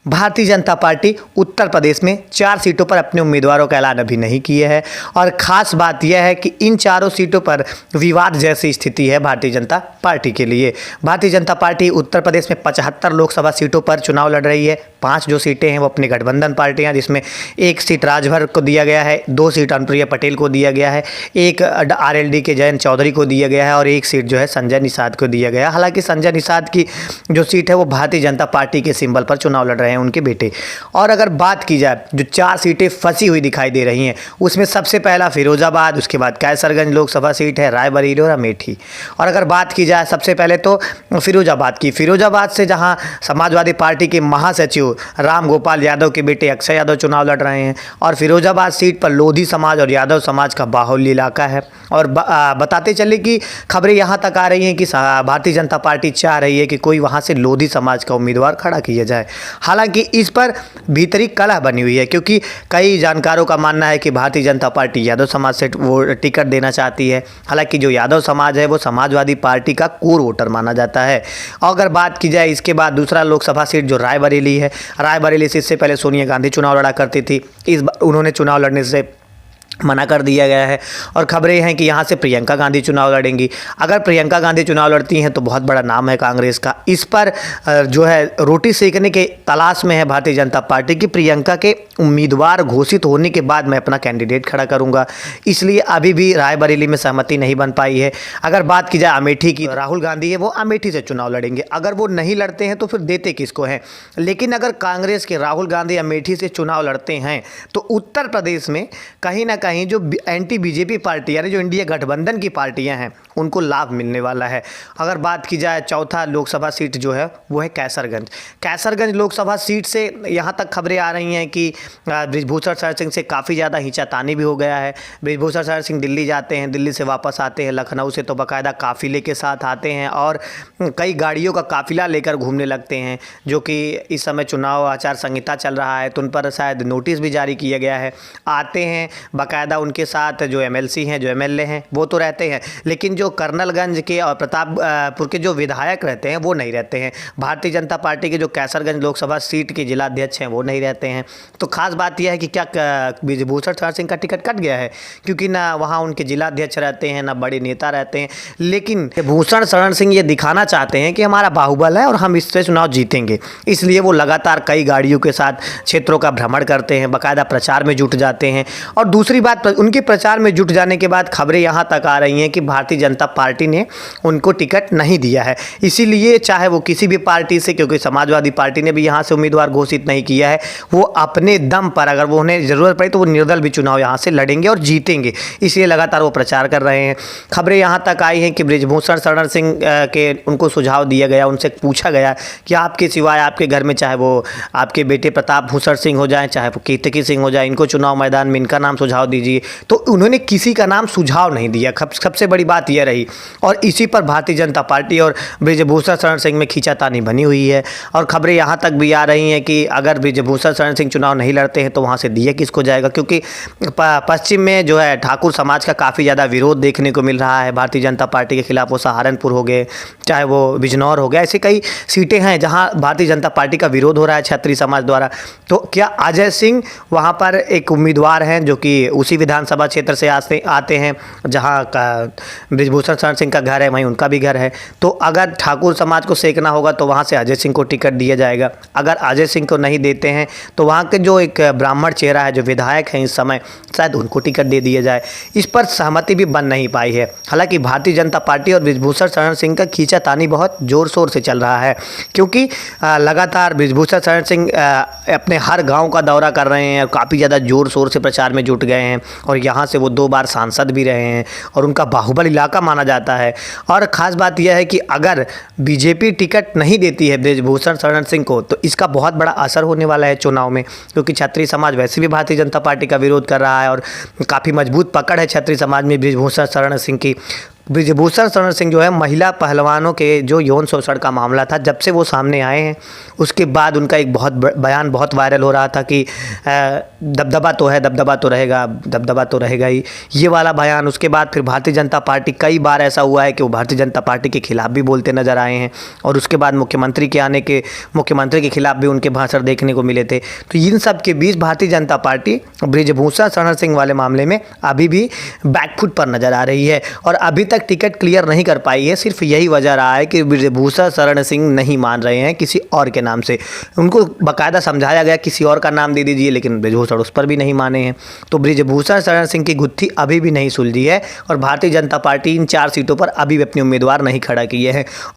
Bharatiya Janata party Uttar Pradesh में 4 सीटों पर अपने उम्मीदवारों का ऐलान अभी नहीं किए है और ख़ास बात यह है कि इन चारों सीटों पर विवाद जैसी स्थिति है भारतीय जनता पार्टी के लिए। भारतीय जनता पार्टी उत्तर प्रदेश में 75 लोकसभा सीटों पर चुनाव लड़ रही है। 5 जो सीटें हैं वो अपनी गठबंधन पार्टियां, जिसमें 1 सीट राजभर को दिया गया है, 2 सीट अनुप्रिया पटेल को दिया गया है, 1 आरएलडी के जयंत चौधरी को दिया गया है और 1 सीट जो है संजय निषाद को दिया गया है। हालांकि संजय निषाद की जो सीट है वो भारतीय जनता पार्टी के सिंबल पर चुनाव लड़ रहे हैं उनके बेटे। और अगर बात की जाए जो 4 सीटें फंसी हुई दिखाई दे रही हैं उसमें सबसे पहला फिरोजाबाद, उसके बाद कैसरगंज लोकसभा सीट है, रायबरेली और अमेठी। और अगर बात की जाए सबसे पहले तो फिरोजाबाद से जहां समाजवादी पार्टी के महासचिव राम गोपाल यादव के बेटे अक्षय यादव चुनाव लड़ रहे हैं और फिरोजाबाद सीट पर लोधी समाज और यादव समाज का बाहुल्य इलाका है। और बताते चले कि खबरें यहाँ तक आ रही हैं कि भारतीय जनता पार्टी चाह रही है कि कोई वहाँ से लोधी समाज का उम्मीदवार खड़ा किया जाए। हालांकि इस पर भीतरी कलह बनी हुई है क्योंकि कई जानकारों का मानना है कि भारतीय जनता पार्टी यादव समाज से वो टिकट देना चाहती है। हालांकि जो यादव समाज है वो समाजवादी पार्टी का कोर वोटर माना जाता है। और अगर बात की जाए इसके बाद दूसरा लोकसभा सीट जो रायबरेली है, रायबरेली से इससे पहले सोनिया गांधी चुनाव लड़ा करती थी, इस बार उन्होंने चुनाव लड़ने से मना कर दिया गया है और खबरें हैं कि यहाँ से प्रियंका गांधी चुनाव लड़ेंगी। अगर प्रियंका गांधी चुनाव लड़ती हैं तो बहुत बड़ा नाम है कांग्रेस का। इस पर जो है रोटी सेकने के तलाश में है भारतीय जनता पार्टी की प्रियंका के उम्मीदवार घोषित होने के बाद मैं अपना कैंडिडेट खड़ा करूँगा, इसलिए अभी भी रायबरेली में सहमति नहीं बन पाई है। अगर बात की जाए अमेठी की, राहुल गांधी है वो अमेठी से चुनाव लड़ेंगे। अगर वो नहीं लड़ते हैं तो फिर देते किसको हैं। लेकिन अगर कांग्रेस के राहुल गांधी अमेठी से चुनाव लड़ते हैं तो उत्तर प्रदेश में कहीं ना कहीं जो एंटी बीजेपी पार्टी यानी जो इंडिया गठबंधन की पार्टियां हैं उनको लाभ मिलने वाला है। अगर बात की जाए चौथा लोकसभा सीट जो है वो है कैसरगंज लोकसभा सीट से यहाँ तक खबरें आ रही हैं कि बृजभूषण शरण सिंह से काफ़ी ज़्यादा खींचातानी भी हो गया है। बृजभूषण शरण सिंह दिल्ली जाते हैं, दिल्ली से वापस आते हैं, लखनऊ से तो बाकायदा काफ़िले के साथ आते हैं और कई गाड़ियों का काफ़िला लेकर घूमने लगते हैं, जो कि इस समय चुनाव आचार संहिता चल रहा है तो उन पर शायद नोटिस भी जारी किया गया है। आते हैं बाकायदा, उनके साथ जो एमएलसी हैं, जो एमएलए हैं वो तो रहते हैं, लेकिन जो कर्नलगंज के और प्रतापपुर के जो विधायक रहते हैं वो नहीं रहते हैं। भारतीय जनता पार्टी के जो कैसरगंज लोकसभा सीट के जिलाध्यक्ष हैं वो नहीं रहते हैं। तो खास बात यह है कि क्या बृजभूषण शरण सिंह का टिकट कट गया है, क्योंकि ना वहाँ उनके जिलाध्यक्ष रहते हैं ना बड़े नेता रहते हैं। लेकिन भूषण शरण सिंह ये दिखाना चाहते हैं कि हमारा बाहुबल है और हम इससे चुनाव जीतेंगे, इसलिए वो लगातार कई गाड़ियों के साथ क्षेत्रों का भ्रमण करते हैं, बाकायदा प्रचार में जुट जाते हैं। और दूसरी बात, उनके प्रचार में जुट जाने के बाद खबरें यहाँ तक आ रही हैं कि भारतीय जनता पार्टी ने उनको टिकट नहीं दिया है। इसीलिए चाहे वो किसी भी पार्टी से, क्योंकि समाजवादी पार्टी ने भी यहाँ से उम्मीदवार घोषित नहीं किया है, वो अपने दम पर अगर वो उन्हें ज़रूरत पड़ी तो वो निर्दल भी चुनाव यहाँ से लड़ेंगे और जीतेंगे, इसलिए लगातार वो प्रचार कर रहे हैं। खबरें यहाँ तक आई हैं कि बृजभूषण शरण सिंह के उनको सुझाव दिया गया, उनसे पूछा गया कि आपके सिवाय आपके घर में चाहे वो आपके बेटे प्रताप भूषण सिंह हो जाए, चाहे वो कीर्ति सिंह हो जाए, इनको चुनाव मैदान में इनका नाम सुझाव दीजिए, तो उन्होंने किसी का नाम सुझाव नहीं दिया। सबसे बड़ी बात यह रही और इसी पर भारतीय जनता पार्टी और बृजभूषण शरण सिंह में खींचातानी बनी हुई है। और खबरें यहाँ तक भी आ रही हैं कि अगर बृजभूषण शरण सिंह चुनाव नहीं लड़ते हैं तो वहाँ से दिया किसको जाएगा, क्योंकि पश्चिम में जो है ठाकुर समाज का काफ़ी ज़्यादा विरोध देखने को मिल रहा है भारतीय जनता पार्टी के खिलाफ। वो सहारनपुर हो गए, चाहे वो बिजनौर हो गया, ऐसी कई सीटें हैं जहाँ भारतीय जनता पार्टी का विरोध हो रहा है क्षत्रिय समाज द्वारा। तो क्या अजय सिंह वहाँ पर एक उम्मीदवार हैं जो कि उसी विधानसभा क्षेत्र से आते हैं जहाँ बृजभूषण शरण सिंह का घर है, वहीं उनका भी घर है। तो अगर ठाकुर समाज को सेकना होगा तो वहाँ से अजय सिंह को टिकट दिया जाएगा। अगर अजय सिंह को नहीं देते हैं तो वहाँ के जो एक ब्राह्मण चेहरा है, जो विधायक हैं इस समय, शायद उनको टिकट दे दिया जाए। इस पर सहमति भी बन नहीं पाई है। हालांकि भारतीय जनता पार्टी और बृजभूषण शरण सिंह का खींचातानी बहुत जोर शोर से चल रहा है, क्योंकि लगातार बृजभूषण शरण सिंह अपने हर गाँव का दौरा कर रहे हैं और काफ़ी ज़्यादा जोर शोर से प्रचार में जुट गए हैं और यहाँ से वो 2 बार सांसद भी रहे हैं और उनका बाहुबल इलाका माना जाता है। और ख़ास बात यह है कि अगर बीजेपी टिकट नहीं देती है बृजभूषण शरण सिंह को तो इसका बहुत बड़ा असर होने वाला है चुनाव में, क्योंकि क्षत्रिय समाज वैसे भी भारतीय जनता पार्टी का विरोध कर रहा है और काफ़ी मजबूत पकड़ है क्षत्रिय समाज में बृजभूषण शरण सिंह की। ब्रिजभूषण शरण सिंह जो है महिला पहलवानों के जो यौन शोषण का मामला था, जब से वो सामने आए हैं उसके बाद उनका एक बयान बहुत वायरल हो रहा था कि दबदबा तो है, दबदबा तो रहेगा, दबदबा तो रहेगा ही, ये वाला बयान। उसके बाद फिर भारतीय जनता पार्टी, कई बार ऐसा हुआ है कि वो भारतीय जनता पार्टी के खिलाफ भी बोलते नजर आए हैं, और उसके बाद मुख्यमंत्री के खिलाफ भी उनके भाषण देखने को मिले थे। तो इन सब के बीच भारतीय जनता पार्टी ब्रिजभूषण शरण सिंह वाले मामले में अभी भी बैकफुट पर नजर आ रही है और अभी तक टिकट क्लियर नहीं कर पाई है। सिर्फ यही वजह रहा है कि ब्रिजभूषण शरण सिंह नहीं मान रहे हैं किसी और के नाम से। उनको बाकायदा समझाया गया किसी और का नाम दे दीजिए, लेकिन ब्रिजभूषण उस पर भी नहीं माने हैं। तो ब्रिजभूषण शरण सिंह की गुत्थी अभी भी नहीं सुलझी है और भारतीय जनता पार्टी इन 4 सीटों पर अभी भी अपने उम्मीदवार नहीं खड़ा किए हैं।